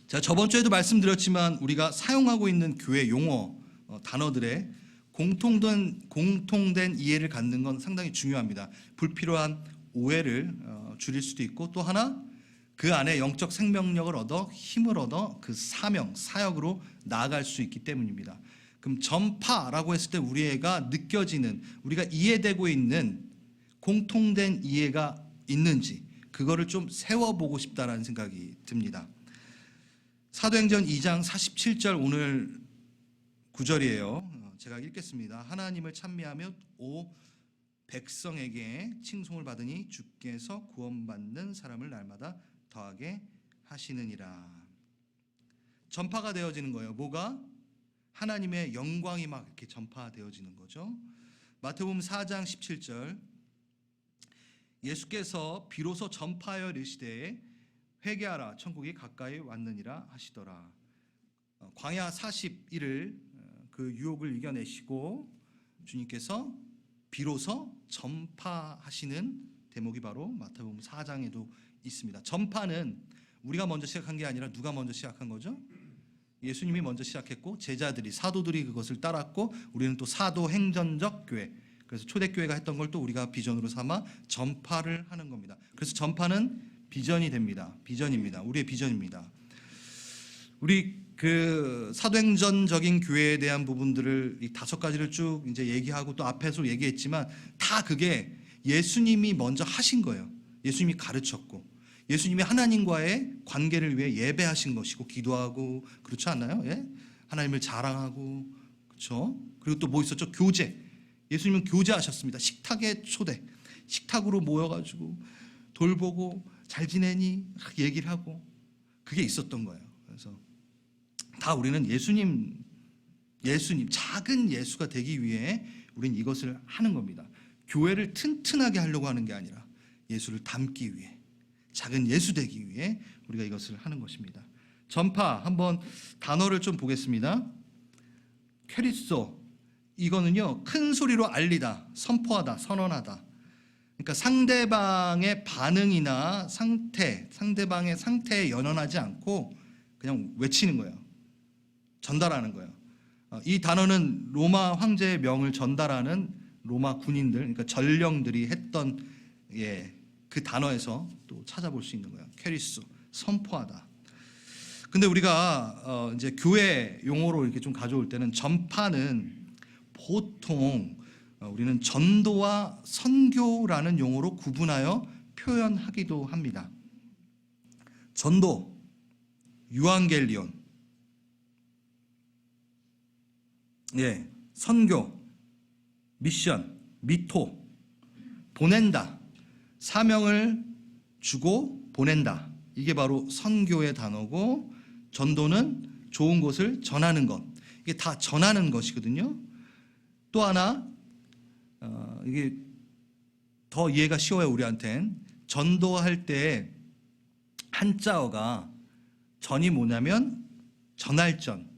자, 저번 주에도 말씀드렸지만 우리가 사용하고 있는 교회 용어, 단어들의 공통된 이해를 갖는 건 상당히 중요합니다. 불필요한 오해를 줄일 수도 있고, 또 하나 그 안에 영적 생명력을 얻어 힘을 얻어 그 사명, 사역으로 나아갈 수 있기 때문입니다. 그럼 전파라고 했을 때 우리가 느껴지는, 우리가 이해되고 있는 공통된 이해가 있는지 그거를 좀 세워보고 싶다라는 생각이 듭니다. 사도행전 2장 47절 오늘 구절이에요. 제가 읽겠습니다. 하나님을 찬미하며 오 백성에게 칭송을 받으니 주께서 구원받는 사람을 날마다 더하게 하시느니라. 전파가 되어지는 거예요. 뭐가? 하나님의 영광이 막 이렇게 전파되어지는 거죠. 마태복음 4장 17절 예수께서 비로소 전파하여 이르시되 회개하라 천국이 가까이 왔느니라 하시더라. 광야 40일을 그 유혹을 이겨내시고 주님께서 비로소 전파하시는 대목이 바로 마태복음 4장에도 있습니다. 전파는 우리가 먼저 시작한 게 아니라 누가 먼저 시작한 거죠? 예수님이 먼저 시작했고 제자들이, 사도들이 그것을 따랐고 우리는 또 사도행전적 교회, 그래서 초대교회가 했던 걸 또 우리가 비전으로 삼아 전파를 하는 겁니다. 그래서 전파는 비전이 됩니다. 비전입니다. 우리의 비전입니다. 우리 그 사도행전적인 교회에 대한 부분들을 이 5가지를 쭉 이제 얘기하고 또 앞에서 얘기했지만 다 그게 예수님이 먼저 하신 거예요. 예수님이 가르쳤고 예수님이 하나님과의 관계를 위해 예배하신 것이고 기도하고, 그렇지 않나요? 예? 하나님을 자랑하고, 그렇죠? 그리고 또 뭐 있었죠? 교제. 예수님은 교제하셨습니다. 식탁에 초대, 식탁으로 모여가지고 돌보고 잘 지내니 얘기를 하고, 그게 있었던 거예요. 그래서 다 우리는 예수님 작은 예수가 되기 위해 우리는 이것을 하는 겁니다. 교회를 튼튼하게 하려고 하는 게 아니라 예수를 닮기 위해, 작은 예수 되기 위해 우리가 이것을 하는 것입니다. 전파, 한번 단어를 좀 보겠습니다. 퀘리소, 이거는요 큰 소리로 알리다, 선포하다, 선언하다. 그러니까 상대방의 반응이나 상대방의 상태에 연연하지 않고 그냥 외치는 거예요. 전달하는 거예요. 이 단어는 로마 황제의 명을 전달하는 로마 군인들, 그러니까 전령들이 했던 그 단어에서 또 찾아볼 수 있는 거예요. 퀘리소, 선포하다. 근데 우리가 이제 교회 용어로 이렇게 좀 가져올 때는 전파는 보통 우리는 전도와 선교라는 용어로 구분하여 표현하기도 합니다. 전도, 유앙겔리온, 선교, 미션, 미토, 보낸다, 사명을 주고 보낸다. 이게 바로 선교의 단어고, 전도는 좋은 것을 전하는 것. 이게 다 전하는 것이거든요. 또 하나, 이게 더 이해가 쉬워요, 우리한텐. 전도할 때 한자어가 전이 뭐냐면 전할전,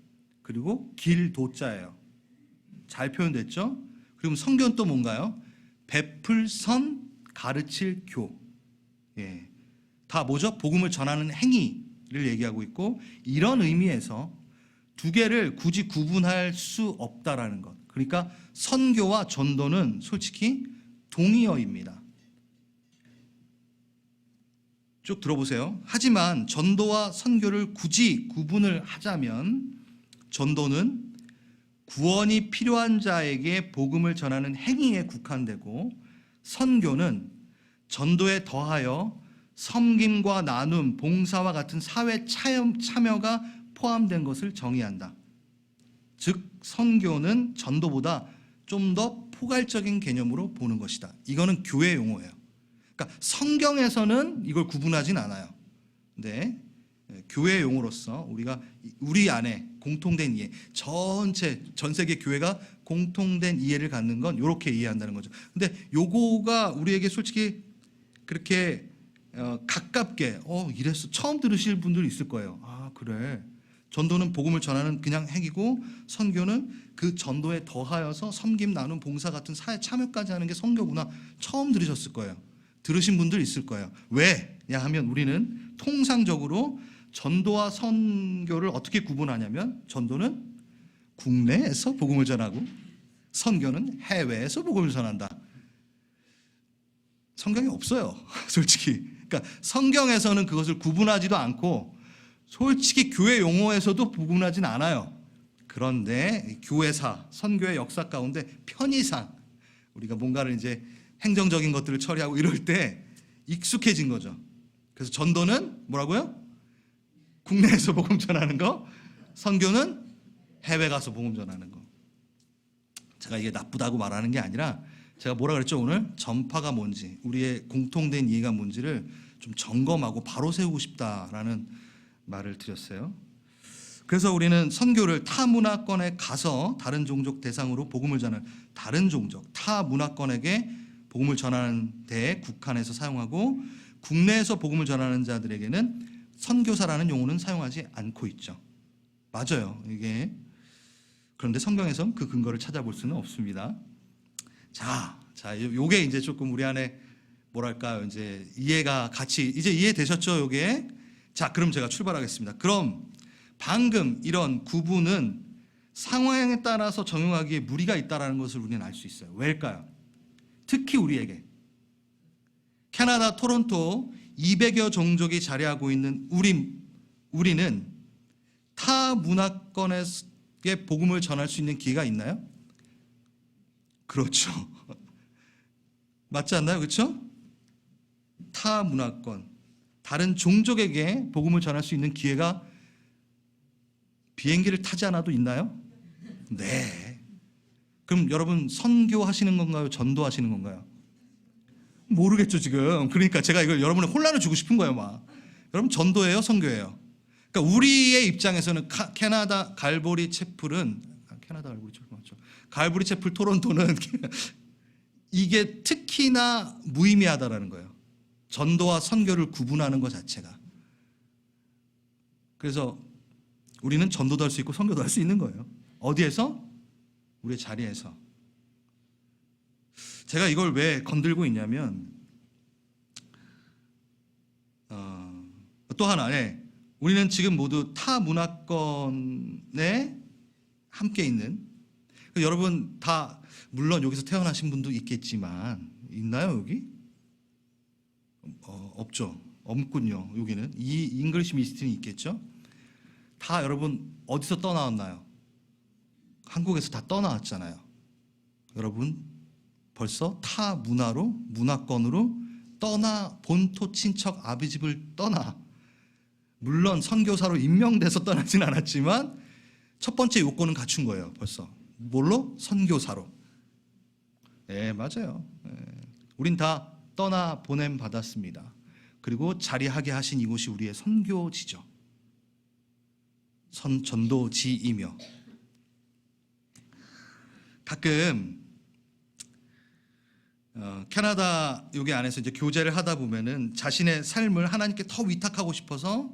그리고 길도자예요. 잘 표현됐죠? 그리고 선교는 또 뭔가요? 베풀선, 가르칠 교. 다 뭐죠? 복음을 전하는 행위를 얘기하고 있고, 이런 의미에서 두 개를 굳이 구분할 수 없다라는 것. 그러니까 선교와 전도는 솔직히 동의어입니다. 쭉 들어보세요. 하지만 전도와 선교를 굳이 구분을 하자면 전도는 구원이 필요한 자에게 복음을 전하는 행위에 국한되고, 선교는 전도에 더하여 섬김과 나눔, 봉사와 같은 사회 참여가 포함된 것을 정의한다. 즉 선교는 전도보다 좀 더 포괄적인 개념으로 보는 것이다. 이거는 교회 용어예요. 그러니까 성경에서는 이걸 구분하진 않아요. 근데 교회 용어로서 우리가 우리 안에 공통된 이해, 전 세계 교회가 공통된 이해를 갖는 건 이렇게 이해한다는 거죠. 근데 요거가 우리에게 솔직히 그렇게 가깝게 이랬어, 처음 들으실 분들 있을 거예요. 아, 그래. 전도는 복음을 전하는 그냥 행위고, 선교는 그 전도에 더하여서 섬김, 나눔, 봉사 같은 사회 참여까지 하는 게 선교구나. 처음 들으셨을 거예요. 들으신 분들 있을 거예요. 왜냐 하면 우리는 통상적으로 전도와 선교를 어떻게 구분하냐면 전도는 국내에서 복음을 전하고 선교는 해외에서 복음을 전한다. 성경에 없어요. 솔직히. 그러니까 성경에서는 그것을 구분하지도 않고 솔직히 교회 용어에서도 구분하진 않아요. 그런데 교회사, 선교의 역사 가운데 편의상 우리가 뭔가를 이제 행정적인 것들을 처리하고 이럴 때 익숙해진 거죠. 그래서 전도는 뭐라고요? 국내에서 복음 전하는 거, 선교는 해외 가서 복음 전하는 거. 제가 이게 나쁘다고 말하는 게 아니라 제가 뭐라 그랬죠? 오늘 전파가 뭔지, 우리의 공통된 이해가 뭔지를 좀 점검하고 바로 세우고 싶다라는 말을 드렸어요. 그래서 우리는 선교를 타 문화권에 가서 다른 종족 대상으로 복음을 전하는, 다른 종족, 타 문화권에게 복음을 전하는 데 국한해서 사용하고, 국내에서 복음을 전하는 자들에게는 선교사라는 용어는 사용하지 않고 있죠. 맞아요. 이게. 그런데 성경에선 그 근거를 찾아볼 수는 없습니다. 자, 요게 이제 조금 우리 안에 뭐랄까요, 이제 이해가 같이 이제 이해되셨죠, 요게? 자, 그럼 제가 출발하겠습니다. 그럼 방금 이런 구분은 상황에 따라서 적용하기에 무리가 있다는 것을 우리는 알 수 있어요. 왜일까요? 특히 우리에게 캐나다 토론토 200여 종족이 자리하고 있는 우리는 타 문화권에 복음을 전할 수 있는 기회가 있나요? 그렇죠. 맞지 않나요? 그렇죠? 타 문화권, 다른 종족에게 복음을 전할 수 있는 기회가 비행기를 타지 않아도 있나요? 네. 그럼 여러분 선교하시는 건가요? 전도하시는 건가요? 모르겠죠 지금. 그러니까 제가 이걸 여러분의 혼란을 주고 싶은 거예요. 막. 여러분 전도예요? 선교예요? 그러니까 우리의 입장에서는 캐나다 갈보리 채플은 캐나다 갈보리 채플 맞죠? 갈보리 채플 토론토는 이게 특히나 무의미하다라는 거예요. 전도와 선교를 구분하는 것 자체가. 그래서 우리는 전도도 할 수 있고 선교도 할 수 있는 거예요. 어디에서? 우리의 자리에서. 제가 이걸 왜 건들고 있냐면 또 하나, 우리는 지금 모두 타 문화권에 함께 있는, 여러분 다 물론 여기서 태어나신 분도 있겠지만 있나요 여기? 없죠. 없군요. 여기는 이 잉글리시 미스트는 있겠죠. 다 여러분 어디서 떠나왔나요? 한국에서 다 떠나왔잖아요. 여러분 벌써 타 문화권으로 떠나, 본토 친척 아비집을 떠나, 물론 선교사로 임명돼서 떠나진 않았지만 첫 번째 요건은 갖춘 거예요. 벌써 뭘로? 선교사로. 네, 맞아요. 우린 다 떠나 보냄 받았습니다. 그리고 자리하게 하신 이곳이 우리의 선교지죠. 전도지이며, 가끔 캐나다 여기 안에서 이제 교제를 하다 보면은 자신의 삶을 하나님께 더 위탁하고 싶어서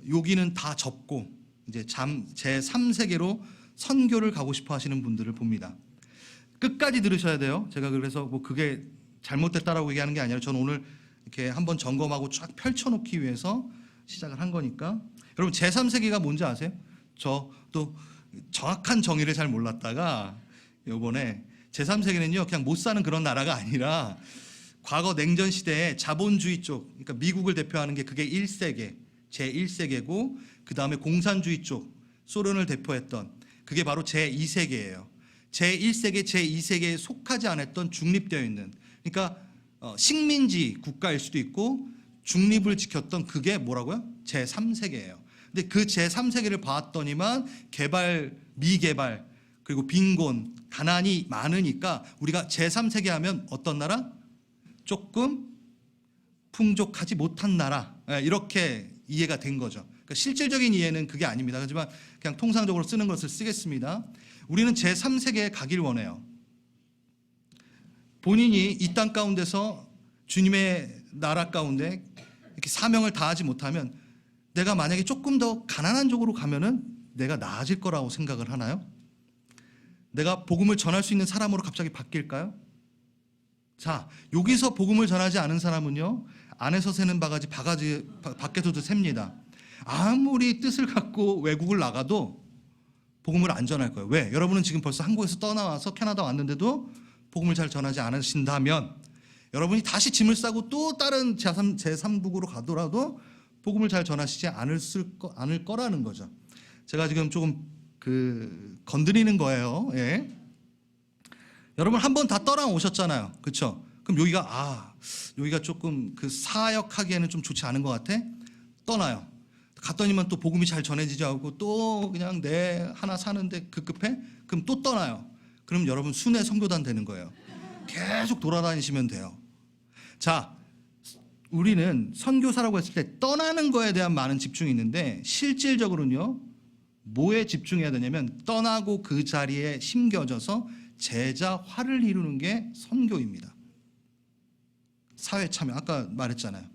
여기는 다 접고 이제 제 3세계로 선교를 가고 싶어 하시는 분들을 봅니다. 끝까지 들으셔야 돼요. 제가 그래서 뭐 그게 잘못됐다라고 얘기하는 게 아니라 저는 오늘 이렇게 한번 점검하고 쫙 펼쳐놓기 위해서 시작을 한 거니까. 여러분 제3세계가 뭔지 아세요? 저도 정확한 정의를 잘 몰랐다가 이번에 제3세계는요 그냥 못 사는 그런 나라가 아니라 과거 냉전 시대에 자본주의 쪽, 그러니까 미국을 대표하는 게 그게 1세계, 제1세계고 그 다음에 공산주의 쪽, 소련을 대표했던 그게 바로 제2세계예요. 제1세계, 제2세계에 속하지 않았던 중립되어 있는, 그러니까 식민지 국가일 수도 있고 중립을 지켰던 그게 뭐라고요? 제3세계예요. 근데 그 제3세계를 봤더니만 개발, 미개발, 그리고 빈곤, 가난이 많으니까 우리가 제3세계 하면 어떤 나라? 조금 풍족하지 못한 나라, 이렇게 이해가 된 거죠. 그러니까 실질적인 이해는 그게 아닙니다. 하지만 그냥 통상적으로 쓰는 것을 쓰겠습니다. 우리는 제3세계에 가길 원해요. 본인이 이 땅 가운데서 주님의 나라 가운데 이렇게 사명을 다하지 못하면 내가 만약에 조금 더 가난한 쪽으로 가면은 내가 나아질 거라고 생각을 하나요? 내가 복음을 전할 수 있는 사람으로 갑자기 바뀔까요? 자, 여기서 복음을 전하지 않은 사람은요, 안에서 새는 바가지 밖에서도 셉니다. 아무리 뜻을 갖고 외국을 나가도 복음을 안 전할 거예요. 왜? 여러분은 지금 벌써 한국에서 떠나와서 캐나다 왔는데도 복음을 잘 전하지 않으신다면 여러분이 다시 짐을 싸고 또 다른 제3국으로 가더라도 복음을 잘 전하시지 않을 거라는 거죠. 제가 지금 조금 건드리는 거예요. 예. 여러분 한 번 다 떠나오셨잖아요. 그렇죠? 그럼 여기가 조금 사역하기에는 좀 좋지 않은 것 같아? 떠나요. 갔더니만 또 복음이 잘 전해지지 않고 또 그냥 내 하나 사는데 급급해? 그럼 또 떠나요. 그럼 여러분 순회 선교단 되는 거예요. 계속 돌아다니시면 돼요. 자, 우리는 선교사라고 했을 때 떠나는 거에 대한 많은 집중이 있는데 실질적으로는요, 뭐에 집중해야 되냐면 떠나고 그 자리에 심겨져서 제자화를 이루는 게 선교입니다. 사회 참여, 아까 말했잖아요.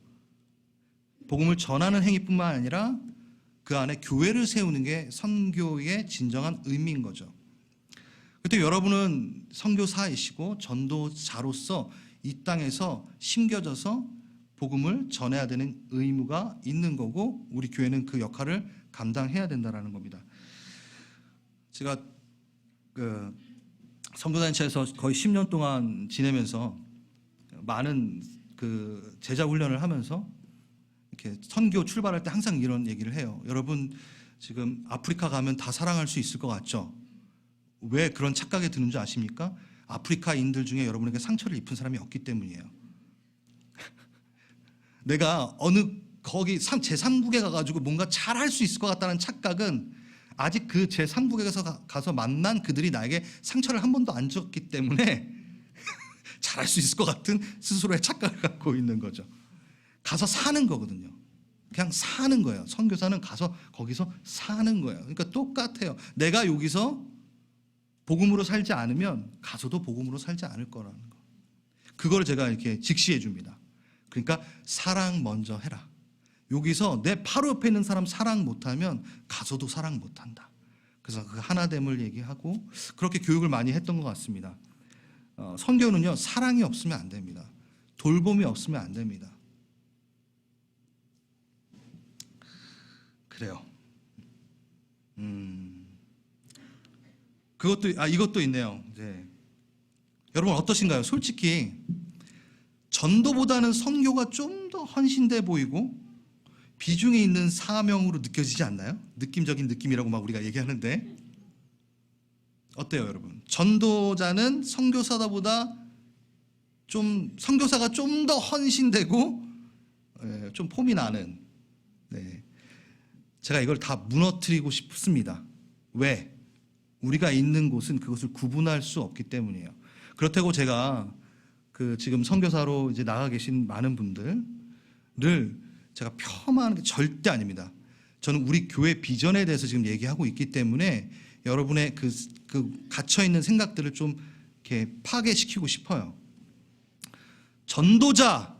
복음을 전하는 행위뿐만 아니라 그 안에 교회를 세우는 게 선교의 진정한 의미인 거죠. 그때 여러분은 선교사이시고 전도자로서 이 땅에서 심겨져서 복음을 전해야 되는 의무가 있는 거고 우리 교회는 그 역할을 감당해야 된다는 겁니다. 제가 선교단체에서 거의 10년 동안 지내면서 많은 제자 훈련을 하면서 이렇게 선교 출발할 때 항상 이런 얘기를 해요. 여러분 지금 아프리카 가면 다 사랑할 수 있을 것 같죠? 왜 그런 착각에 드는 줄 아십니까? 아프리카인들 중에 여러분에게 상처를 입힌 사람이 없기 때문이에요. 내가 거기 제3국에 가가지고 뭔가 잘할 수 있을 것 같다는 착각은 아직 그 제3국에 가서 만난 그들이 나에게 상처를 한 번도 안 줬기 때문에 잘할 수 있을 것 같은 스스로의 착각을 갖고 있는 거죠. 가서 사는 거거든요. 그냥 사는 거예요. 선교사는 가서 거기서 사는 거예요. 그러니까 똑같아요. 내가 여기서 복음으로 살지 않으면 가서도 복음으로 살지 않을 거라는 거. 그거를 제가 이렇게 직시해 줍니다. 그러니까 사랑 먼저 해라. 여기서 내 바로 옆에 있는 사람 사랑 못하면 가서도 사랑 못한다. 그래서 그 하나됨을 얘기하고 그렇게 교육을 많이 했던 것 같습니다. 선교는요, 사랑이 없으면 안 됩니다. 돌봄이 없으면 안 됩니다. 그래요. 이것도 있네요. 네. 여러분 어떠신가요? 솔직히 전도보다는 선교가 좀 더 헌신돼 보이고 비중이 있는 사명으로 느껴지지 않나요? 느낌적인 느낌이라고 막 우리가 얘기하는데 어때요, 여러분? 전도자는 선교사가 좀 더 헌신되고 좀 폼이 나는. 네. 제가 이걸 다 무너뜨리고 싶습니다. 왜? 우리가 있는 곳은 그것을 구분할 수 없기 때문이에요. 그렇다고 제가 지금 선교사로 이제 나가 계신 많은 분들을 제가 폄하하는 게 절대 아닙니다. 저는 우리 교회 비전에 대해서 지금 얘기하고 있기 때문에 여러분의 그 갇혀 있는 생각들을 좀 이렇게 파괴시키고 싶어요. 전도자,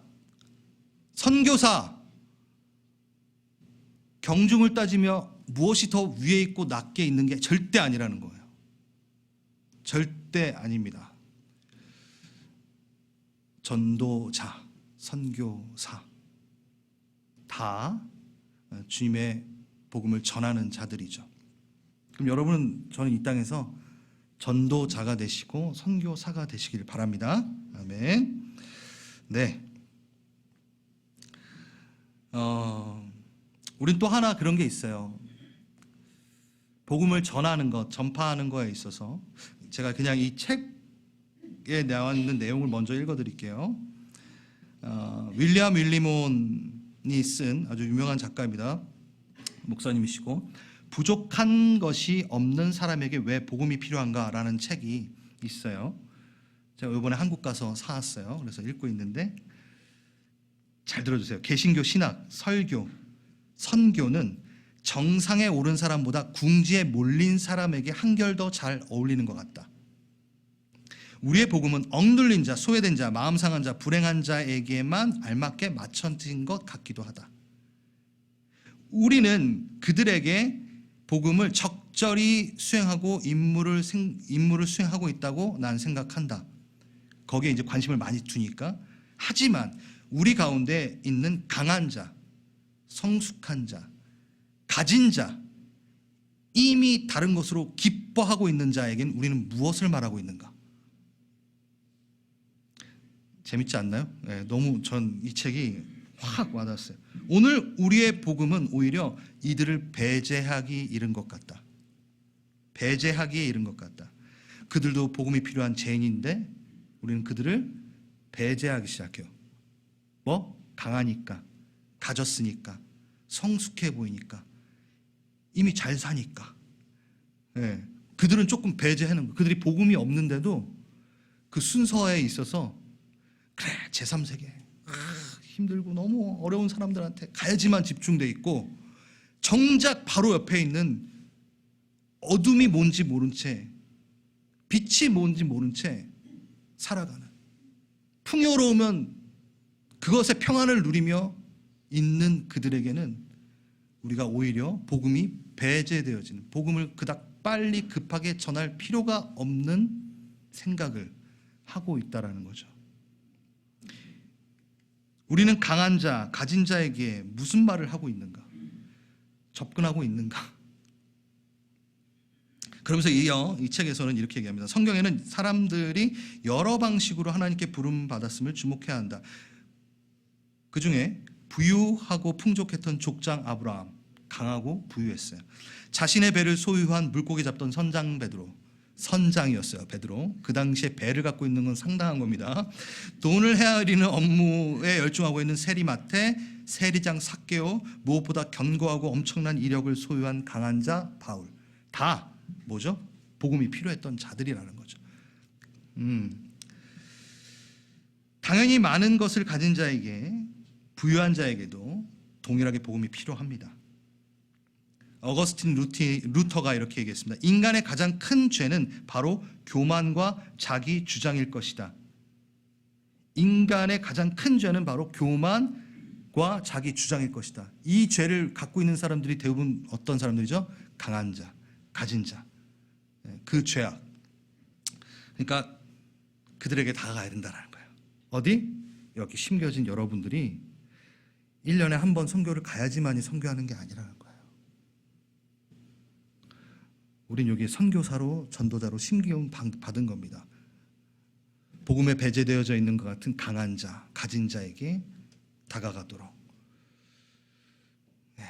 선교사, 경중을 따지며 무엇이 더 위에 있고 낮게 있는 게 절대 아니라는 거예요. 절대 아닙니다. 전도자, 선교사 다 주님의 복음을 전하는 자들이죠. 그럼 여러분은 저는 이 땅에서 전도자가 되시고 선교사가 되시길 바랍니다. 아멘. 네. 우린 또 하나 그런 게 있어요. 복음을 전하는 것, 전파하는 거에 있어서 제가 그냥 이 책에 나와 있는 내용을 먼저 읽어드릴게요. 윌리엄 윌리몬이 쓴 아주 유명한 작가입니다. 목사님이시고 부족한 것이 없는 사람에게 왜 복음이 필요한가라는 책이 있어요. 제가 이번에 한국 가서 사왔어요. 그래서 읽고 있는데 잘 들어주세요. 개신교 신학, 설교, 선교는 정상에 오른 사람보다 궁지에 몰린 사람에게 한결 더 잘 어울리는 것 같다. 우리의 복음은 억눌린 자, 소외된 자, 마음 상한 자, 불행한 자에게만 알맞게 맞춰진 것 같기도 하다. 우리는 그들에게 복음을 적절히 수행하고 임무를 수행하고 있다고 난 생각한다. 거기에 이제 관심을 많이 두니까. 하지만 우리 가운데 있는 강한 자, 성숙한 자, 가진 자, 이미 다른 것으로 기뻐하고 있는 자에겐 우리는 무엇을 말하고 있는가? 재밌지 않나요? 네, 너무 전 이 책이 확 와닿았어요. 오늘 우리의 복음은 오히려 이들을 배제하기 이른 것 같다. 배제하기에 이른 것 같다. 그들도 복음이 필요한 죄인인데 우리는 그들을 배제하기 시작해요. 뭐? 강하니까, 가졌으니까, 성숙해 보이니까, 이미 잘 사니까. 네. 그들은 조금 배제하는 거예요. 그들이 복음이 없는데도 그 순서에 있어서 그래 제3세계 힘들고 너무 어려운 사람들한테 가야지만 집중돼 있고, 정작 바로 옆에 있는 어둠이 뭔지 모른 채, 빛이 뭔지 모른 채 살아가는, 풍요로우면 그것의 평안을 누리며 있는 그들에게는 우리가 오히려 복음이 배제되어지는, 복음을 그닥 빨리 급하게 전할 필요가 없는 생각을 하고 있다라는 거죠. 우리는 강한 자, 가진 자에게 무슨 말을 하고 있는가? 접근하고 있는가? 그러면서 이 책에서는 이렇게 얘기합니다. 성경에는 사람들이 여러 방식으로 하나님께 부름받았음을 주목해야 한다. 그 중에 부유하고 풍족했던 족장 아브라함, 강하고 부유했어요. 자신의 배를 소유한 물고기 잡던 선장 베드로, 선장이었어요. 베드로. 그 당시에 배를 갖고 있는 건 상당한 겁니다. 돈을 헤아리는 업무에 열중하고 있는 세리마테, 세리장 삭개오, 무엇보다 견고하고 엄청난 이력을 소유한 강한 자 바울. 다 뭐죠? 복음이 필요했던 자들이라는 거죠. 당연히 많은 것을 가진 자에게, 부유한 자에게도 동일하게 복음이 필요합니다. 어거스틴 루터가 이렇게 얘기했습니다. 인간의 가장 큰 죄는 바로 교만과 자기 주장일 것이다. 인간의 가장 큰 죄는 바로 교만과 자기 주장일 것이다. 이 죄를 갖고 있는 사람들이 대부분 어떤 사람들이죠? 강한 자, 가진 자. 그 죄악. 그러니까 그들에게 다가가야 된다는 거예요. 어디? 여기 심겨진 여러분들이 1년에 한 번 선교를 가야지만이 선교하는 게 아니라는 거예요. 우린 여기 선교사로, 전도자로 심기운 받은 겁니다. 복음에 배제되어져 있는 것 같은 강한 자, 가진 자에게 다가가도록. 네.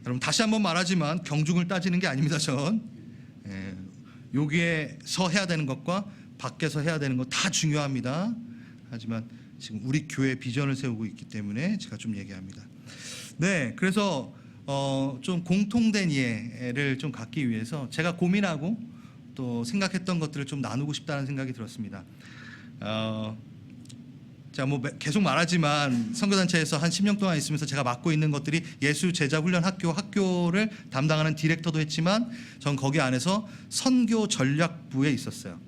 여러분 다시 한번 말하지만 경중을 따지는 게 아닙니다. 전 여기에서 해야 되는 것과 밖에서 해야 되는 것 다 중요합니다. 하지만 지금 우리 교회 비전을 세우고 있기 때문에 제가 좀 얘기합니다. 네, 그래서 좀 공통된 이해를 좀 갖기 위해서 제가 고민하고 또 생각했던 것들을 좀 나누고 싶다는 생각이 들었습니다. 제가 뭐 계속 말하지만 선교단체에서 한 10년 동안 있으면서 제가 맡고 있는 것들이 예수 제자 훈련 학교를 담당하는 디렉터도 했지만 전 거기 안에서 선교 전략부에 있었어요.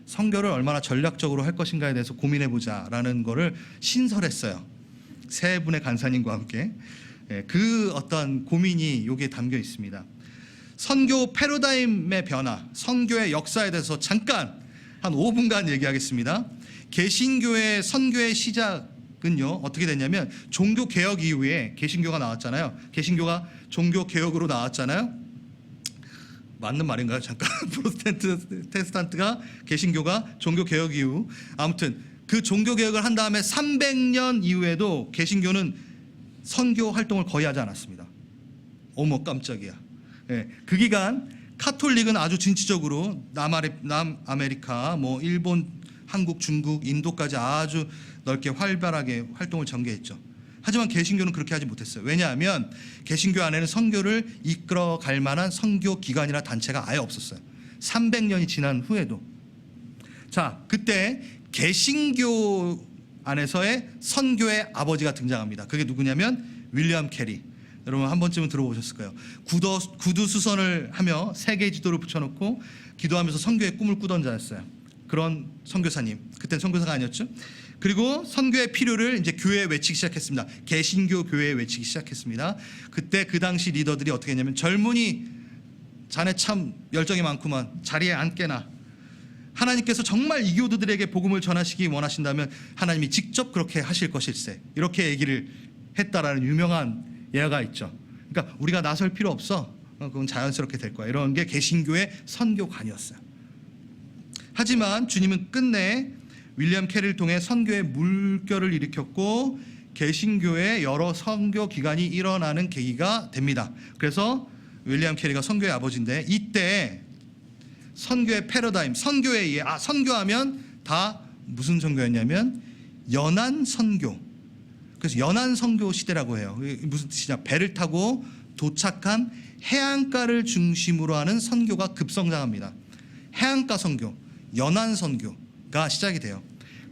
선교를 얼마나 전략적으로 할 것인가에 대해서 고민해보자라는 거를 신설했어요. 세 분의 간사님과 함께. 그 어떤 고민이 여기에 담겨 있습니다. 선교 패러다임의 변화, 선교의 역사에 대해서 잠깐 한 5분간 얘기하겠습니다. 개신교의 선교의 시작은요 어떻게 됐냐면 종교개혁 이후에 개신교가 나왔잖아요. 개신교가 종교개혁으로 나왔잖아요. 맞는 말인가요? 잠깐. 프로테스탄트가 개신교가 종교개혁 이후, 아무튼 그 종교개혁을 한 다음에 300년 이후에도 개신교는 선교 활동을 거의 하지 않았습니다. 어머 깜짝이야. 그 기간 카톨릭은 아주 진취적으로 남아메리카, 뭐 일본, 한국, 중국, 인도까지 아주 넓게 활발하게 활동을 전개했죠. 하지만 개신교는 그렇게 하지 못했어요. 왜냐하면 개신교 안에는 선교를 이끌어갈 만한 선교 기관이나 단체가 아예 없었어요. 300년이 지난 후에도. 자, 그때 개신교 안에서의 선교의 아버지가 등장합니다. 그게 누구냐면 윌리엄 캐리. 여러분 한 번쯤은 들어보셨을 거예요. 구두 수선을 하며 세계 지도를 붙여놓고 기도하면서 선교의 꿈을 꾸던 자였어요. 그런 선교사님. 그때는 선교사가 아니었죠. 그리고 선교의 필요를 이제 교회에 외치기 시작했습니다. 개신교 교회에 외치기 시작했습니다. 그때 그 당시 리더들이 어떻게 했냐면 젊은이 자네 참 열정이 많구만. 자리에 앉게나. 하나님께서 정말 이교도들에게 복음을 전하시기 원하신다면 하나님이 직접 그렇게 하실 것일세. 이렇게 얘기를 했다라는 유명한 예가 있죠. 그러니까 우리가 나설 필요 없어. 그건 자연스럽게 될 거야. 이런 게 개신교의 선교관이었어요. 하지만 주님은 끝내 윌리엄 캐리를 통해 선교의 물결을 일으켰고 개신교의 여러 선교 기관이 일어나는 계기가 됩니다. 그래서 윌리엄 캐리가 선교의 아버지인데 이때 선교의 패러다임, 선교의 이해, 선교하면 다 무슨 선교였냐면 연안 선교. 그래서 연안 선교 시대라고 해요. 무슨 뜻이냐? 배를 타고 도착한 해안가를 중심으로 하는 선교가 급성장합니다. 해안가 선교, 연안 선교가 시작이 돼요.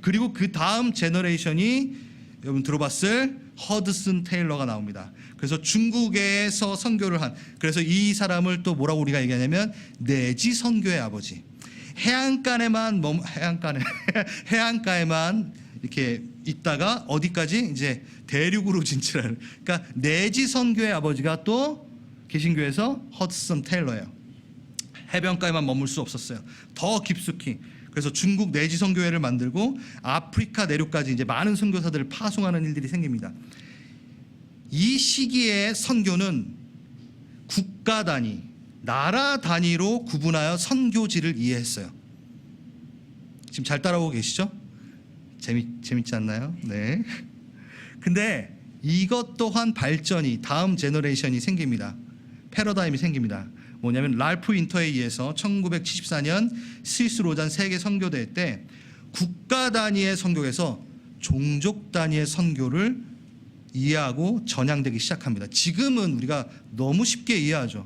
그리고 그 다음 제너레이션이 여러분 들어봤을 허드슨 테일러가 나옵니다. 그래서 중국에서 선교를 한, 그래서 이 사람을 또 뭐라고 우리가 얘기하냐면 내지 선교의 아버지. 해안가에만 이렇게 있다가 어디까지 이제 대륙으로 진출하는. 그러니까 내지 선교의 아버지가 또 개신교에서 허드슨 테일러예요. 해변가에만 머물 수 없었어요. 더 깊숙이. 그래서 중국 내지 선교회를 만들고 아프리카 내륙까지 이제 많은 선교사들을 파송하는 일들이 생깁니다. 이 시기의 선교는 국가 단위, 나라 단위로 구분하여 선교지를 이해했어요. 지금 잘 따라오고 계시죠? 재밌지 않나요? 네. 근데 이것 또한 발전이, 다음 제너레이션이 생깁니다. 패러다임이 생깁니다. 뭐냐면 랄프 윈터에 의해서 1974년 스위스 로잔 세계 선교대회 때 국가 단위의 선교에서 종족 단위의 선교를 이해하고 전향되기 시작합니다. 지금은 우리가 너무 쉽게 이해하죠.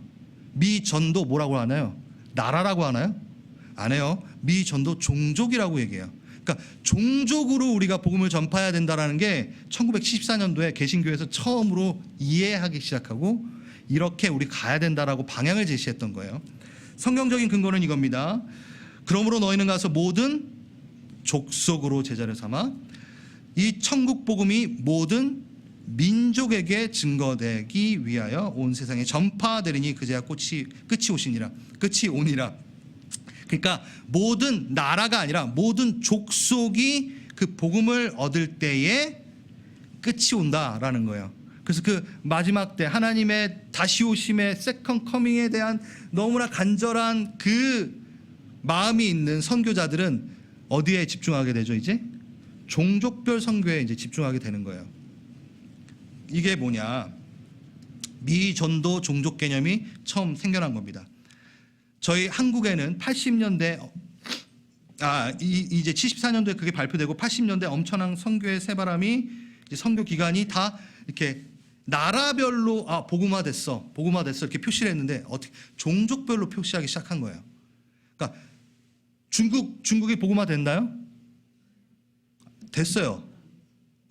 미 전도 뭐라고 하나요? 나라라고 하나요? 안 해요. 미 전도 종족이라고 얘기해요. 그러니까 종족으로 우리가 복음을 전파해야 된다는 게 1974년도에 개신교에서 처음으로 이해하기 시작하고 이렇게 우리 가야 된다라고 방향을 제시했던 거예요. 성경적인 근거는 이겁니다. 그러므로 너희는 가서 모든 족속으로 제자를 삼아 이 천국 복음이 모든 민족에게 증거되기 위하여 온 세상에 전파되리니 그제야 끝이 오니라. 그러니까 모든 나라가 아니라 모든 족속이 그 복음을 얻을 때에 끝이 온다라는 거예요. 그래서 그 마지막 때 하나님의 다시 오심의 세컨 커밍에 대한 너무나 간절한 그 마음이 있는 선교자들은 어디에 집중하게 되죠? 이제 종족별 선교에 이제 집중하게 되는 거예요. 이게 뭐냐? 미전도 종족 개념이 처음 생겨난 겁니다. 저희 한국에는 80년대 이제 74년도에 그게 발표되고 80년대 엄청난 선교의 새바람이 이제 선교 기간이 다 이렇게 나라별로 복음화됐어 이렇게 표시를 했는데 어떻게 종족별로 표시하기 시작한 거예요. 그러니까 중국이 복음화 됐나요? 됐어요.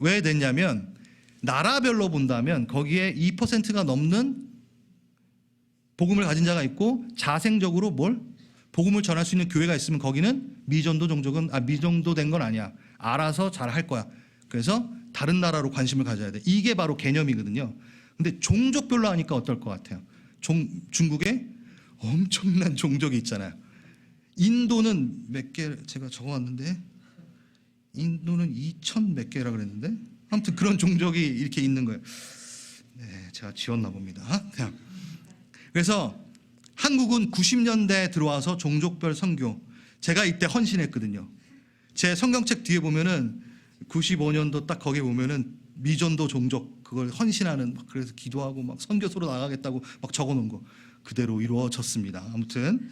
왜 됐냐면 나라별로 본다면 거기에 2%가 넘는 복음을 가진 자가 있고 자생적으로 복음을 전할 수 있는 교회가 있으면 거기는 미전도 종족은 미전도된 건 아니야. 알아서 잘 할 거야. 그래서 다른 나라로 관심을 가져야 돼. 이게 바로 개념이거든요. 근데 종족별로 하니까 어떨 것 같아요? 중국에 엄청난 종족이 있잖아요. 인도는 몇 개 제가 적어왔는데 인도는 2,000 몇 개라 그랬는데 아무튼 그런 종족이 이렇게 있는 거예요. 네, 제가 지웠나 봅니다. 그래서 한국은 90년대에 들어와서 종족별 선교, 제가 이때 헌신했거든요. 제 성경책 뒤에 보면은 95년도 딱 거기에 보면은 미전도 종족 그걸 헌신하는 그래서 기도하고 막 선교소로 나가겠다고 막 적어놓은 거 그대로 이루어졌습니다. 아무튼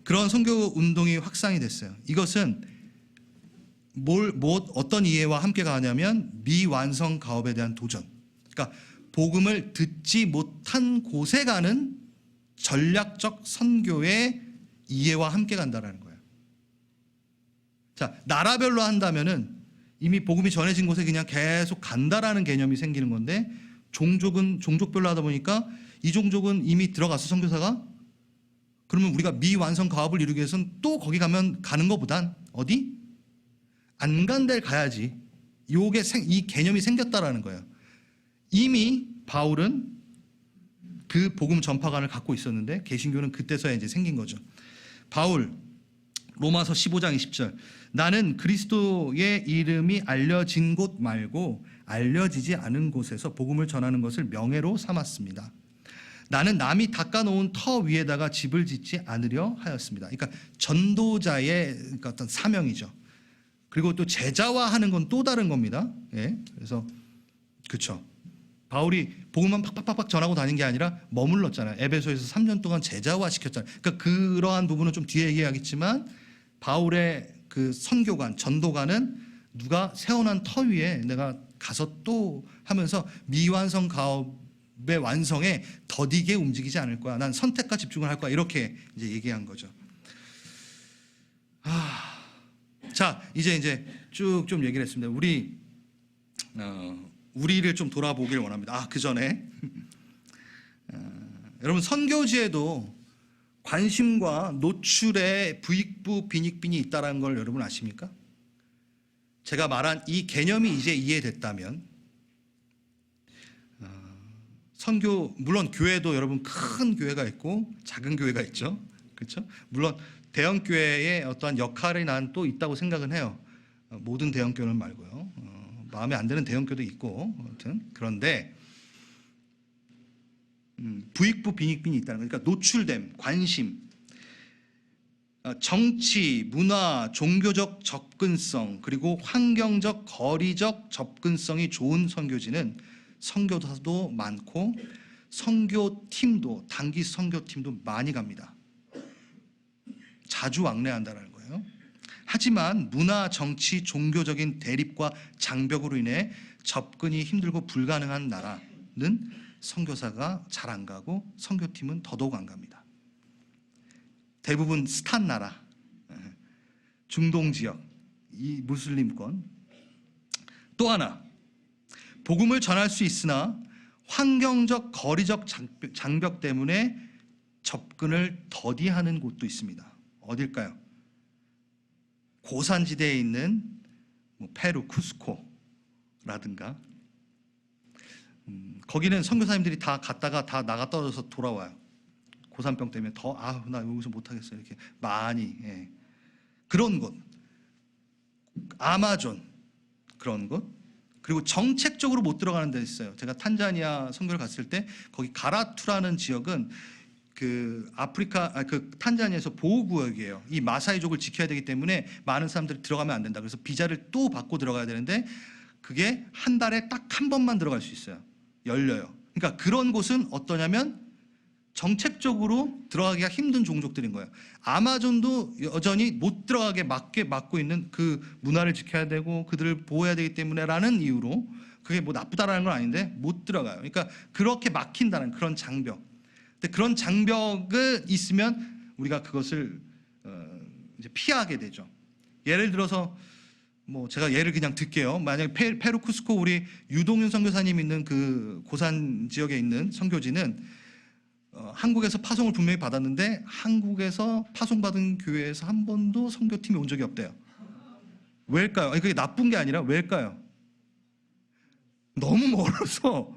그런 선교 운동이 확산이 됐어요. 이것은 어떤 이해와 함께 가냐면 미완성 가업에 대한 도전. 그러니까 복음을 듣지 못한 곳에 가는 전략적 선교의 이해와 함께 간다라는 거예요. 자, 나라별로 한다면은 이미 복음이 전해진 곳에 그냥 계속 간다라는 개념이 생기는 건데 종족은 종족별로 하다 보니까 이 종족은 이미 들어가서 선교사가 그러면 우리가 미완성 가업을 이루기 위해서는 또 거기 가는 것보단 어디? 안 간 데를 가야지. 이 개념이 생겼다라는 거예요. 이미 바울은 그 복음 전파관을 갖고 있었는데 개신교는 그때서야 이제 생긴 거죠. 바울 로마서 15장 20절. 나는 그리스도의 이름이 알려진 곳 말고 알려지지 않은 곳에서 복음을 전하는 것을 명예로 삼았습니다. 나는 남이 닦아놓은 터 위에다가 집을 짓지 않으려 하였습니다. 그러니까 전도자의 어떤 사명이죠. 그리고 또 제자화하는 건 또 다른 겁니다. 예, 그래서 그렇죠. 바울이 복음만 팍팍팍 전하고 다닌 게 아니라 머물렀잖아요. 에베소에서 3년 동안 제자화 시켰잖아요. 그러니까 그러한 부분은 좀 뒤에 얘기하겠지만 바울의 그 선교관, 전도관은 누가 세워놓은 터 위에 내가 가서 또 하면서 미완성 가업의 완성에 더디게 움직이지 않을 거야. 난 선택과 집중을 할 거야. 이렇게 이제 얘기한 거죠. 자, 이제 쭉 좀 얘기를 했습니다. 우리를 좀 돌아보길 원합니다. 그 전에 여러분, 선교지에도 관심과 노출에 부익부 빈익빈이 있다는 걸 여러분 아십니까? 제가 말한 이 개념이 이제 이해됐다면 선교, 물론 교회도 여러분 큰 교회가 있고 작은 교회가 있죠. 그렇죠? 물론 대형 교회의 어떠한 역할이 난 또 있다고 생각은 해요. 모든 대형 교회는 말고요. 마음에 안 드는 대형 교회도 있고, 아무튼 그런데 부익부 빈익빈이 있다는 거니까 노출됨, 관심, 정치, 문화, 종교적 접근성, 그리고 환경적, 거리적 접근성이 좋은 선교지는 선교사도 많고 선교팀도, 단기 선교팀도 많이 갑니다. 자주 왕래한다는 거예요. 하지만 문화, 정치, 종교적인 대립과 장벽으로 인해 접근이 힘들고 불가능한 나라는 선교사가 잘 안 가고 선교팀은 더더욱 안 갑니다. 대부분 스탄 나라, 중동 지역, 이 무슬림권. 또 하나, 복음을 전할 수 있으나 환경적, 거리적 장벽 때문에 접근을 더디하는 곳도 있습니다. 어딜까요? 고산지대에 있는 페루 쿠스코라든가, 거기는 선교사님들이 다 갔다가 다 나가 떨어져서 돌아와요. 고산병 때문에 나 여기서 못하겠어요. 이렇게 많이. 그런 곳, 아마존 그런 곳, 그리고 정책적으로 못 들어가는 데 있어요. 제가 탄자니아 선교를 갔을 때 거기 가라투라는 지역은 그 탄자니아에서 보호구역이에요. 이 마사이족을 지켜야 되기 때문에 많은 사람들이 들어가면 안 된다. 그래서 비자를 또 받고 들어가야 되는데 그게 한 달에 딱 한 번만 들어갈 수 있어요. 열려요. 그러니까 그런 곳은 어떠냐면 정책적으로 들어가기가 힘든 종족들인 거예요. 아마존도 여전히 못 들어가게 막고 있는, 그 문화를 지켜야 되고 그들을 보호해야 되기 때문에라는 이유로, 그게 뭐 나쁘다라는 건 아닌데 못 들어가요. 그러니까 그렇게 막힌다는 그런 장벽. 근데 그런 장벽이 있으면 우리가 그것을 이제 피하게 되죠. 예를 들어서 제가 예를 그냥 들게요. 만약에 페루 쿠스코 우리 유동윤 선교사님 있는 그 고산 지역에 있는 선교지는 한국에서 파송을 분명히 받았는데 한국에서 파송받은 교회에서 한 번도 선교팀이 온 적이 없대요. 왜일까요? 그게 나쁜 게 아니라 왜일까요? 너무 멀어서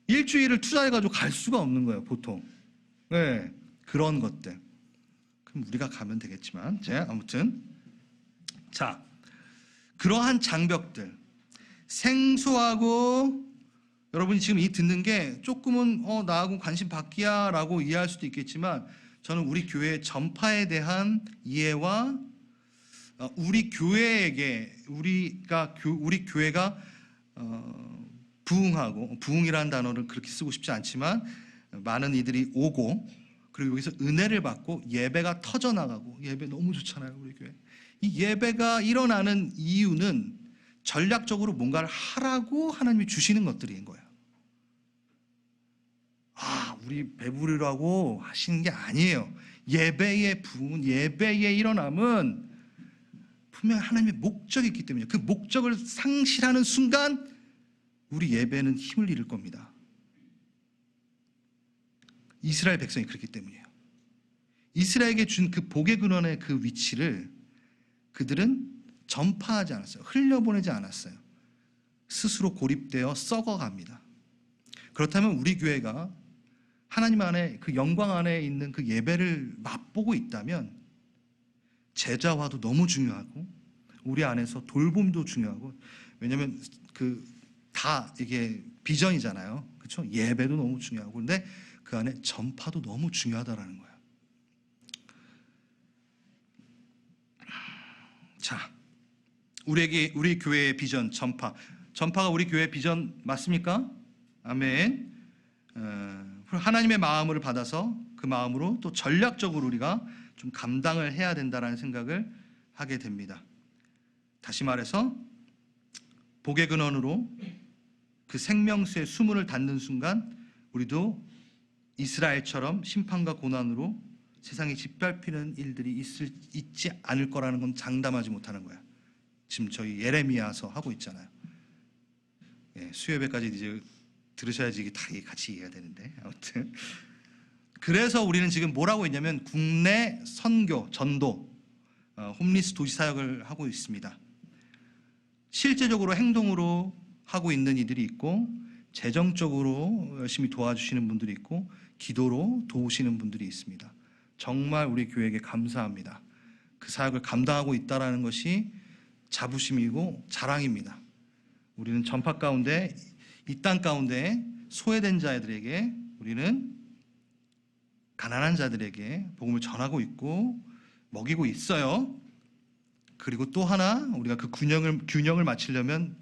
일주일을 투자해가지고 갈 수가 없는 거예요, 보통. 네, 그런 것들. 그럼 우리가 가면 되겠지만, 아무튼 자, 그러한 장벽들, 생소하고 여러분이 지금 이 듣는 게 조금은 나하고 관심 밖이야 라고 이해할 수도 있겠지만, 저는 우리 교회의 전파에 대한 이해와 우리 교회에게 우리 교회가 부흥하고, 부흥이라는 단어를 그렇게 쓰고 싶지 않지만 많은 이들이 오고 그리고 여기서 은혜를 받고 예배가 터져나가고, 예배 너무 좋잖아요 우리 교회. 이 예배가 일어나는 이유는 전략적으로 뭔가를 하라고 하나님이 주시는 것들인 거예요. 우리 배부르라고 하시는 게 아니에요. 예배의 부흥, 예배의 일어남은 분명히 하나님의 목적이 있기 때문이에요. 그 목적을 상실하는 순간 우리 예배는 힘을 잃을 겁니다. 이스라엘 백성이 그렇기 때문이에요. 이스라엘에게 준 그 복의 근원의 그 위치를 그들은 전파하지 않았어요. 흘려보내지 않았어요. 스스로 고립되어 썩어갑니다. 그렇다면 우리 교회가 하나님 안에, 그 영광 안에 있는 그 예배를 맛보고 있다면 제자화도 너무 중요하고 우리 안에서 돌봄도 중요하고, 왜냐하면 다 이게 비전이잖아요. 그렇죠? 예배도 너무 중요하고, 근데 그 안에 전파도 너무 중요하다라는 거예요. 자, 우리 교회의 비전 전파가 우리 교회의 비전 맞습니까? 아멘. 하나님의 마음을 받아서 그 마음으로 또 전략적으로 우리가 좀 감당을 해야 된다라는 생각을 하게 됩니다. 다시 말해서 복의 근원으로 그 생명수의 수문을 닫는 순간 우리도 이스라엘처럼 심판과 고난으로 세상에 짓밟히는 일들이 있지 않을 거라는 건 장담하지 못하는 거야. 지금 저희 예레미야서 하고 있잖아요. 수요예배까지 이제 들으셔야지 이게 다 같이 이해가 되는데, 아무튼 그래서 우리는 지금 뭐라고 있냐면 국내 선교, 전도, 홈리스 도시 사역을 하고 있습니다. 실제적으로 행동으로 하고 있는 이들이 있고, 재정적으로 열심히 도와주시는 분들이 있고, 기도로 도우시는 분들이 있습니다. 정말 우리 교회에게 감사합니다. 그 사역을 감당하고 있다는 것이 자부심이고 자랑입니다. 우리는 전파 가운데, 이 땅 가운데 소외된 자들에게, 우리는 가난한 자들에게 복음을 전하고 있고 먹이고 있어요. 그리고 또 하나 우리가 그 균형을 맞추려면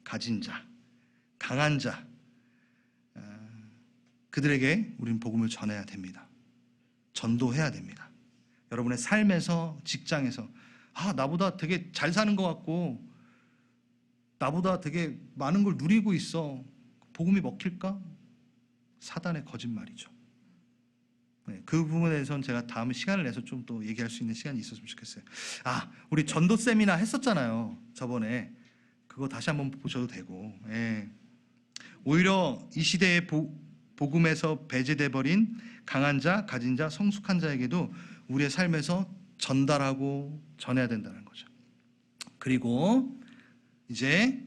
가진 자, 강한 자, 그들에게 우리는 복음을 전해야 됩니다. 전도해야 됩니다. 여러분의 삶에서, 직장에서 나보다 되게 잘 사는 것 같고 나보다 되게 많은 걸 누리고 있어, 복음이 먹힐까? 사단의 거짓말이죠. 그 부분에선 제가 다음에 시간을 내서 좀 또 얘기할 수 있는 시간이 있었으면 좋겠어요. 우리 전도 세미나 했었잖아요, 저번에. 그거 다시 한번 보셔도 되고. 오히려 이 시대의 복음에서 배제돼 버린 강한 자, 가진 자, 성숙한 자에게도 우리의 삶에서 전달하고 전해야 된다는 거죠. 그리고 이제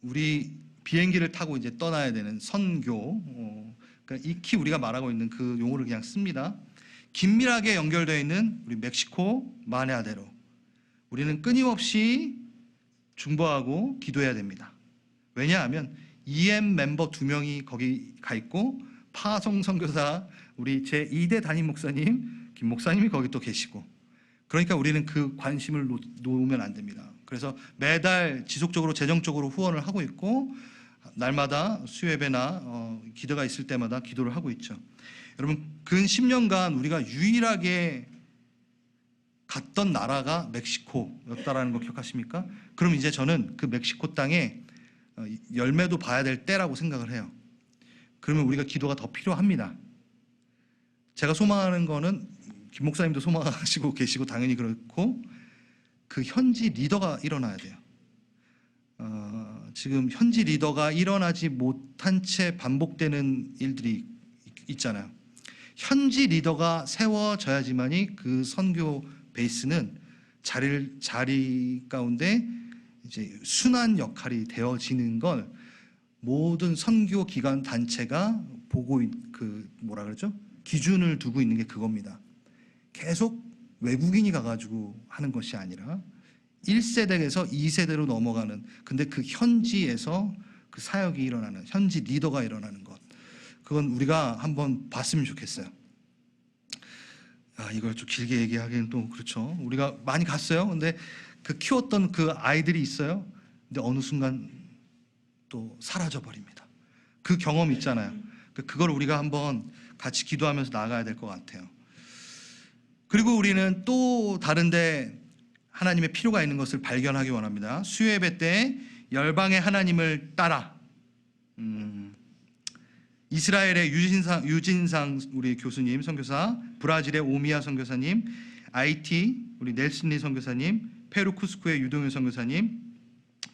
우리 비행기를 타고 이제 떠나야 되는 선교, 그러니까 익히 우리가 말하고 있는 그 용어를 그냥 씁니다. 긴밀하게 연결되어 있는 우리 멕시코 마네아데로, 우리는 끊임없이 중보하고 기도해야 됩니다. 왜냐하면 EM 멤버 2명이 거기 가 있고, 파송 선교사 우리 제2대 담임 목사님 김 목사님이 거기 또 계시고, 그러니까 우리는 그 관심을 놓으면 안 됩니다. 그래서 매달 지속적으로 재정적으로 후원을 하고 있고, 날마다 수요예배나 기도가 있을 때마다 기도를 하고 있죠. 여러분, 근 10년간 우리가 유일하게 갔던 나라가 멕시코였다라는 거 기억하십니까? 그럼 이제 저는 그 멕시코 땅에 열매도 봐야 될 때라고 생각을 해요. 그러면 우리가 기도가 더 필요합니다. 제가 소망하는 거는 김 목사님도 소망하시고 계시고 당연히 그렇고, 그 현지 리더가 일어나야 돼요. 지금 현지 리더가 일어나지 못한 채 반복되는 일들이 있잖아요. 현지 리더가 세워져야지만이 그 선교 베이스는 자리 가운데 이제 순환 역할이 되어지는 걸 모든 선교 기관 단체가 보고 기준을 두고 있는 게 그겁니다. 계속 외국인이 가가지고 하는 것이 아니라 1세대에서 2세대로 넘어가는, 근데 그 현지에서 그 사역이 일어나는, 현지 리더가 일어나는 것, 그건 우리가 한번 봤으면 좋겠어요. 이걸 좀 길게 얘기하기는 또 그렇죠. 우리가 많이 갔어요. 근데 그 키웠던 그 아이들이 있어요. 근데 어느 순간 또 사라져 버립니다. 그 경험 있잖아요. 그걸 우리가 한번 같이 기도하면서 나가야 될 것 같아요. 그리고 우리는 또 다른데 하나님의 필요가 있는 것을 발견하기 원합니다. 수요예배 때 열방의 하나님을 따라, 이스라엘의 유진상 우리 교수님 선교사, 브라질의 오미야 선교사님, IT 우리 넬슨리 선교사님, 페루 쿠스코의 유동윤 선교사님,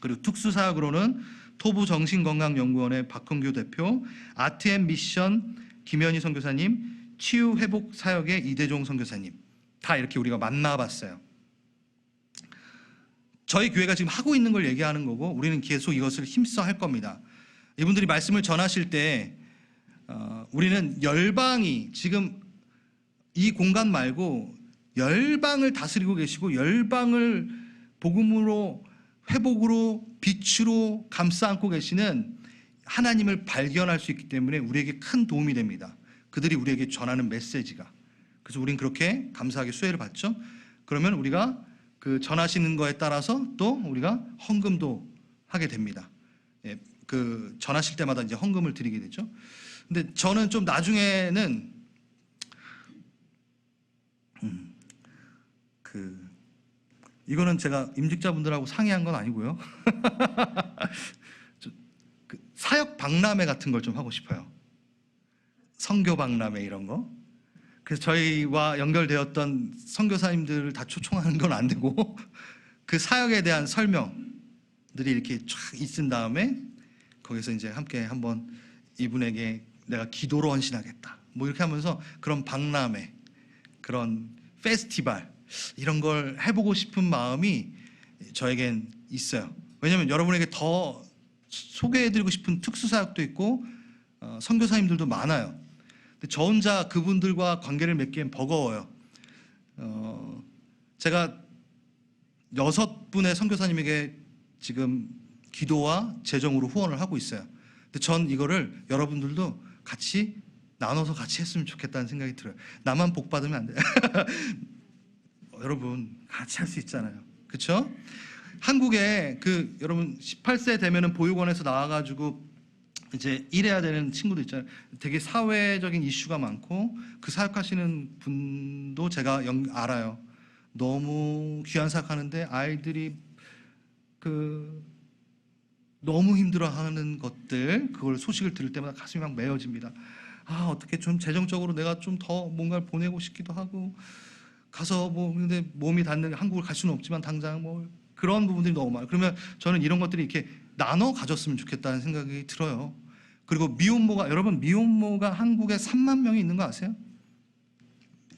그리고 특수사역으로는 토부 정신건강연구원의 박헌규 대표, 아트앤 미션 김현희 선교사님, 치유회복 사역의 이대종 선교사님, 다 이렇게 우리가 만나봤어요. 저희 교회가 지금 하고 있는 걸 얘기하는 거고, 우리는 계속 이것을 힘써 할 겁니다. 이분들이 말씀을 전하실 때 우리는 열방이 지금 이 공간 말고 열방을 다스리고 계시고 열방을 복음으로 회복으로 빛으로 감싸 안고 계시는 하나님을 발견할 수 있기 때문에 우리에게 큰 도움이 됩니다. 그들이 우리에게 전하는 메시지가. 그래서 우린 그렇게 감사하게 수혜를 받죠. 그러면 우리가 그 전하시는 거에 따라서 또 우리가 헌금도 하게 됩니다. 예, 그 전하실 때마다 이제 헌금을 드리게 되죠. 근데 저는 좀 나중에는 이거는 제가 임직자분들하고 상의한 건 아니고요. 사역 박람회 같은 걸 좀 하고 싶어요. 선교 박람회 이런 거. 그래서 저희와 연결되었던 선교사님들을 다 초청하는 건 안 되고 그 사역에 대한 설명들이 이렇게 쫙 있은 다음에 거기서 이제 함께 한번 이분에게 내가 기도로 헌신하겠다. 뭐 이렇게 하면서 그런 박람회, 그런 페스티벌 이런 걸 해보고 싶은 마음이 저에겐 있어요. 왜냐하면 여러분에게 더 소개해드리고 싶은 특수사역도 있고 선교사님들도 많아요. 근데 저 혼자 그분들과 관계를 맺기엔 버거워요. 제가 6분의 선교사님에게 지금 기도와 재정으로 후원을 하고 있어요. 근데 전 이거를 여러분들도 같이 나눠서 같이 했으면 좋겠다는 생각이 들어요. 나만 복 받으면 안 돼요. 여러분 같이 할 수 있잖아요. 그렇죠? 한국에 여러분 18세 되면은 보육원에서 나와가지고 이제 일해야 되는 친구도 있잖아요. 되게 사회적인 이슈가 많고 그 사역하시는 분도 제가 알아요. 너무 귀한 사역하는데 아이들이 너무 힘들어하는 것들, 그걸 소식을 들을 때마다 가슴이 막 메어집니다. 아, 어떻게 좀 재정적으로 내가 좀 더 뭔가를 보내고 싶기도 하고 가서 근데 몸이 닿는 한국을 갈 수는 없지만 당장 그런 부분들이 너무 많아요. 그러면 저는 이런 것들이 이렇게 나눠 가졌으면 좋겠다는 생각이 들어요. 그리고 미혼모가, 여러분 미혼모가 한국에 3만 명이 있는 거 아세요?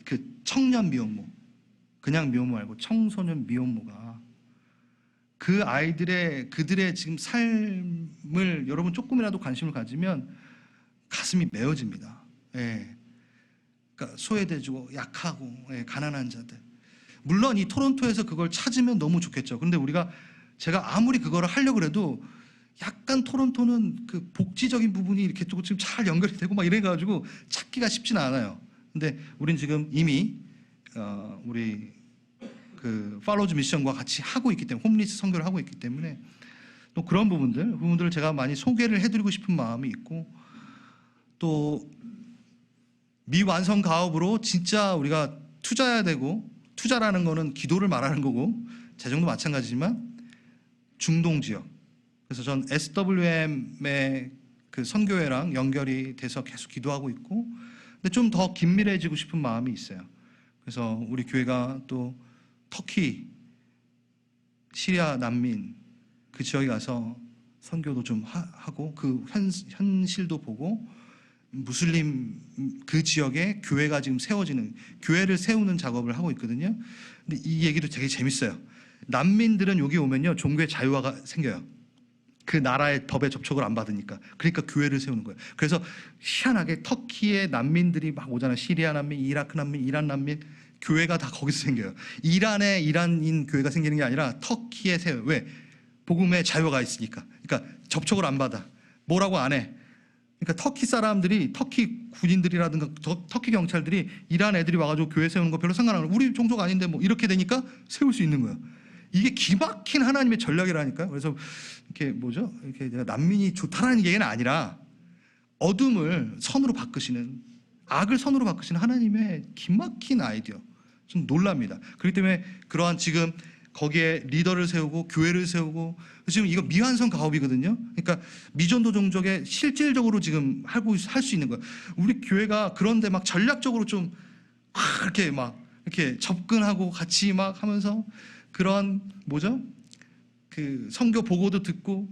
그 청년 미혼모, 그냥 미혼모 말고 청소년 미혼모가 그들의 지금 삶을 여러분 조금이라도 관심을 가지면 가슴이 메어집니다. 예. 그러니까 소외되고 약하고 가난한 자들. 물론 이 토론토에서 그걸 찾으면 너무 좋겠죠. 그런데 제가 아무리 그거를 하려고 해도 약간 토론토는 그 복지적인 부분이 이렇게 조금 지금 잘 연결이 되고 막 이래가지고 찾기가 쉽지는 않아요. 근데 우린 지금 이미 우리 그 팔로우즈 미션과 같이 하고 있기 때문에 홈리스 선교를 하고 있기 때문에 또 그런 부분들을 제가 많이 소개를 해드리고 싶은 마음이 있고 또 미완성 가업으로 진짜 우리가 투자해야 되고 투자라는 거는 기도를 말하는 거고 재정도 마찬가지지만 중동 지역. 그래서 전 SWM의 그 선교회랑 연결이 돼서 계속 기도하고 있고 근데 좀 더 긴밀해지고 싶은 마음이 있어요. 그래서 우리 교회가 또 터키, 시리아 난민 그 지역에 가서 선교도 좀 하고 그 현실도 보고 무슬림 그 지역에 교회가 지금 교회를 세우는 작업을 하고 있거든요. 근데 이 얘기도 되게 재밌어요. 난민들은 여기 오면요 종교의 자유화가 생겨요. 그 나라의 법에 접촉을 안 받으니까. 그러니까 교회를 세우는 거예요. 그래서 희한하게 터키의 난민들이 막 오잖아요. 시리아 난민, 이라크 난민, 이란 난민. 교회가 다 거기서 생겨요. 이란에 이란인 교회가 생기는 게 아니라 터키에 세워요. 왜? 복음의 자유가 있으니까. 그러니까 접촉을 안 받아. 뭐라고 안 해. 그러니까 터키 사람들이, 터키 군인들이라든가 터키 경찰들이 이란 애들이 와가지고 교회 세우는 거 별로 상관 안 해요. 우리 종족 아닌데 이렇게 되니까 세울 수 있는 거예요. 이게 기막힌 하나님의 전략이라니까요. 그래서 이렇게 내가 난민이 좋다라는 얘기는 아니라 어둠을 선으로 바꾸시는, 악을 선으로 바꾸시는 하나님의 기막힌 아이디어. 좀 놀랍니다. 그렇기 때문에 그러한 지금 거기에 리더를 세우고 교회를 세우고 지금 이거 미완성 가업이거든요. 그러니까 미전도 종족에 실질적으로 지금 할 수 있는 거예요. 우리 교회가 그런데 막 전략적으로 좀 이렇게 접근하고 같이 막 하면서 그런 그 선교 보고도 듣고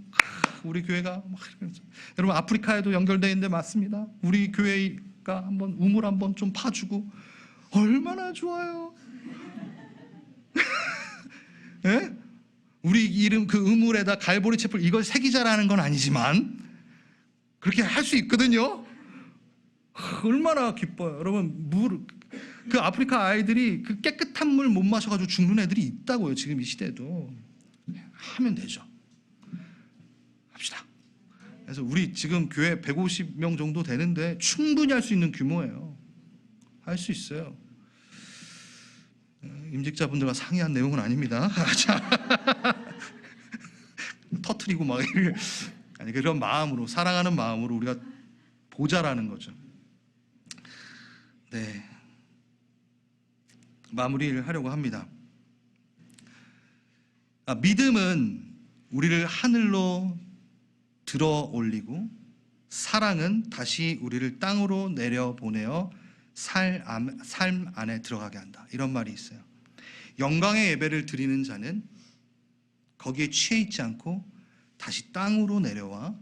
우리 교회가 막 여러분 아프리카에도 연결되어 있는데 맞습니다. 우리 교회가 한번 우물 한번 좀 파주고 얼마나 좋아요. 예? 우리 이름 그 우물에다 갈보리 촛불 이걸 새기자라는 건 아니지만 그렇게 할 수 있거든요. 얼마나 기뻐요. 여러분 그 아프리카 아이들이 그 깨끗한 물 못 마셔가지고 죽는 애들이 있다고요. 지금 이 시대에도. 하면 되죠. 합시다. 그래서 우리 지금 교회 150명 정도 되는데 충분히 할 수 있는 규모예요. 할 수 있어요. 임직자분들과 상의한 내용은 아닙니다. 터트리고 막 아니, 그런 마음으로, 사랑하는 마음으로 우리가 보자라는 거죠. 네, 마무리를 하려고 합니다. 믿음은 우리를 하늘로 들어 올리고, 사랑은 다시 우리를 땅으로 내려보내어 삶 안에 들어가게 한다. 이런 말이 있어요. 영광의 예배를 드리는 자는 거기에 취해 있지 않고 다시 땅으로 내려와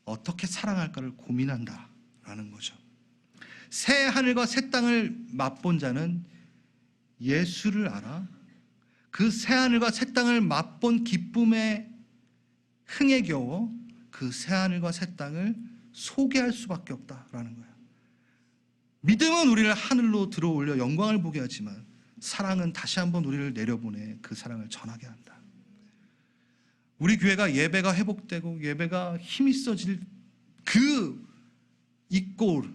어떻게 사랑할까를 고민한다라는 거죠. 새 하늘과 새 땅을 맛본 자는 예수를 알아 그 새 하늘과 새 땅을 맛본 기쁨의 흥에 겨워 그 새 하늘과 새 땅을 소개할 수밖에 없다라는 거예요. 믿음은 우리를 하늘로 들어올려 영광을 보게 하지만, 사랑은 다시 한번 우리를 내려보내 그 사랑을 전하게 한다. 우리 교회가 예배가 회복되고 예배가 힘이 있어질 그 이꼴,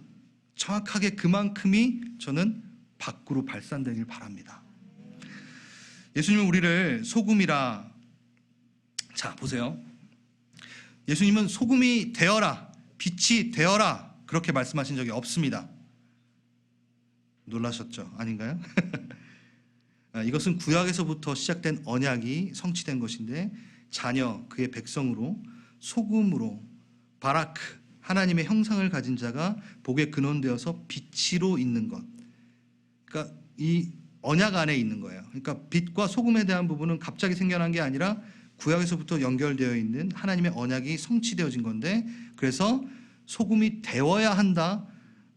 정확하게 그만큼이 저는 밖으로 발산되길 바랍니다. 예수님은 우리를 소금이라, 자 보세요. 예수님은 소금이 되어라, 빛이 되어라 그렇게 말씀하신 적이 없습니다. 놀라셨죠? 아닌가요? 이것은 구약에서부터 시작된 언약이 성취된 것인데, 자녀 그의 백성으로 소금으로 바라크 하나님의 형상을 가진 자가 복의 근원되어서 빛으로 있는 것, 그러니까 이 언약 안에 있는 거예요. 그러니까 빛과 소금에 대한 부분은 갑자기 생겨난 게 아니라 구약에서부터 연결되어 있는 하나님의 언약이 성취되어진 건데, 그래서 소금이 되어야 한다,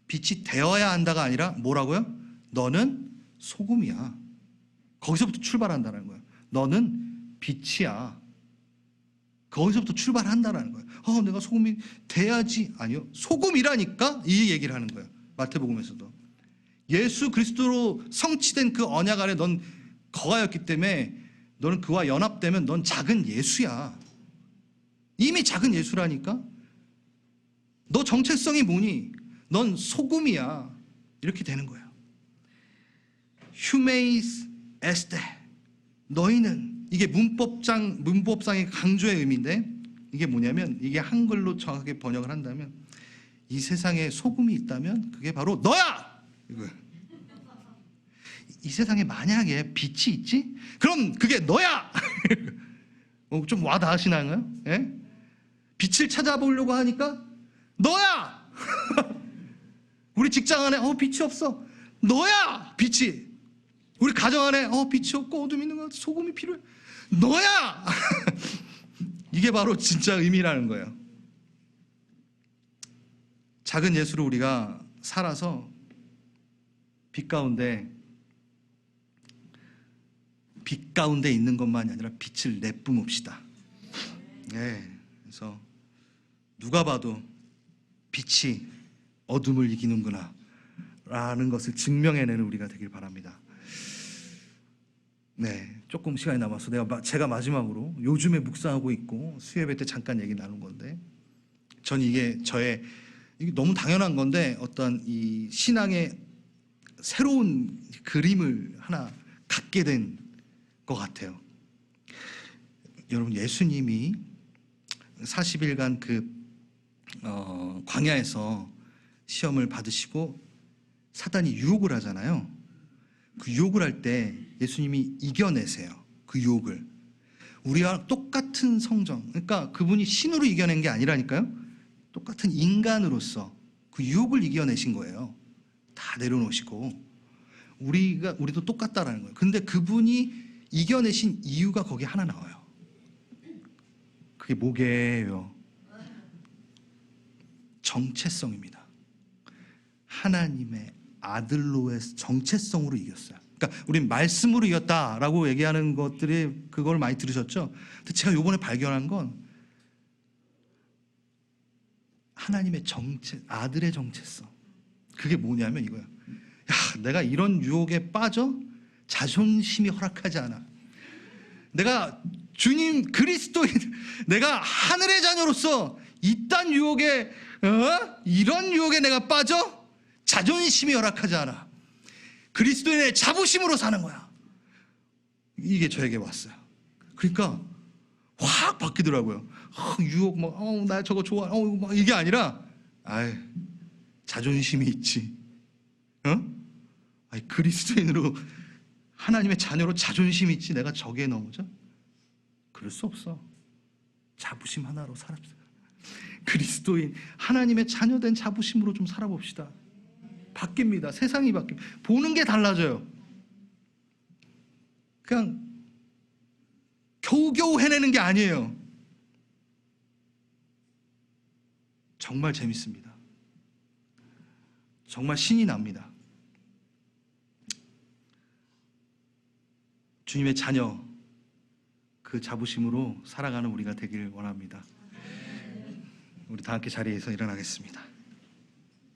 빛이 되어야 한다가 아니라 뭐라고요? 너는 소금이야. 거기서부터 출발한다는 거예요. 너는 빛이야. 거기서부터 출발한다는 거예요. 내가 소금이 돼야지. 아니요, 소금이라니까 이 얘기를 하는 거예요. 마태복음에서도 예수 그리스도로 성취된 그 언약 안에 넌 거하였기 때문에 너는 그와 연합되면 넌 작은 예수야. 이미 작은 예수라니까. 너 정체성이 뭐니? 넌 소금이야. 이렇게 되는 거예요. 휴메이스 에스테, 너희는, 이게 문법상의 강조의 의미인데, 이게 뭐냐면, 이게 한글로 정확하게 번역을 한다면, 이 세상에 소금이 있다면 그게 바로 너야! 이거예요. 이 세상에 만약에 빛이 있지? 그럼 그게 너야! 좀 와닿으시나요? 예? 빛을 찾아보려고 하니까 너야! 우리 직장 안에 빛이 없어. 너야! 빛이. 우리 가정 안에 빛이 없고 어둠이 있는 것 같아. 소금이 필요해. 너야! 이게 바로 진짜 의미라는 거예요. 작은 예수로 우리가 살아서 빛 가운데 있는 것만이 아니라 빛을 내뿜읍시다. 네, 그래서 누가 봐도 빛이 어둠을 이기는구나 라는 것을 증명해내는 우리가 되길 바랍니다. 네, 조금 시간이 남아서 제가 마지막으로 요즘에 묵상하고 있고 수요예배 때 잠깐 얘기 나눈 건데, 전 이게 너무 당연한 건데 어떤 이 신앙의 새로운 그림을 하나 갖게 된 것 같아요. 여러분, 예수님이 40일간 광야에서 시험을 받으시고 사단이 유혹을 하잖아요. 그 유혹을 할 때 예수님이 이겨내세요. 그 유혹을. 우리와 똑같은 성정, 그러니까 그분이 신으로 이겨낸 게 아니라니까요. 똑같은 인간으로서 그 유혹을 이겨내신 거예요. 다 내려놓으시고. 우리도 똑같다라는 거예요. 근데 그분이 이겨내신 이유가 거기에 하나 나와요. 그게 뭐게요? 정체성입니다. 하나님의 아들로의 정체성으로 이겼어요. 그러니까 우린 말씀으로 이겼다라고 얘기하는 것들이, 그걸 많이 들으셨죠? 근데 제가 이번에 발견한 건 하나님의 아들의 정체성. 그게 뭐냐면 이거예요. 내가 이런 유혹에 빠져? 자존심이 허락하지 않아. 내가 주님 그리스도인, 내가 하늘의 자녀로서 이딴 유혹에, 이런 유혹에 내가 빠져? 자존심이 허락하지 않아. 그리스도인의 자부심으로 사는 거야. 이게 저에게 왔어요. 그러니까 확 바뀌더라고요. 유혹 나 저거 좋아. 막 이게 아니라, 자존심이 있지. 그리스도인으로, 하나님의 자녀로 자존심이 있지. 내가 저기에 넘어져? 그럴 수 없어. 자부심 하나로 살았어요. 그리스도인, 하나님의 자녀된 자부심으로 좀 살아봅시다. 바뀝니다. 세상이 바뀝니다. 보는 게 달라져요. 그냥 겨우겨우 해내는 게 아니에요. 정말 재밌습니다. 정말 신이 납니다. 주님의 자녀, 그 자부심으로 살아가는 우리가 되길 원합니다. 우리 다 함께 자리에서 일어나겠습니다.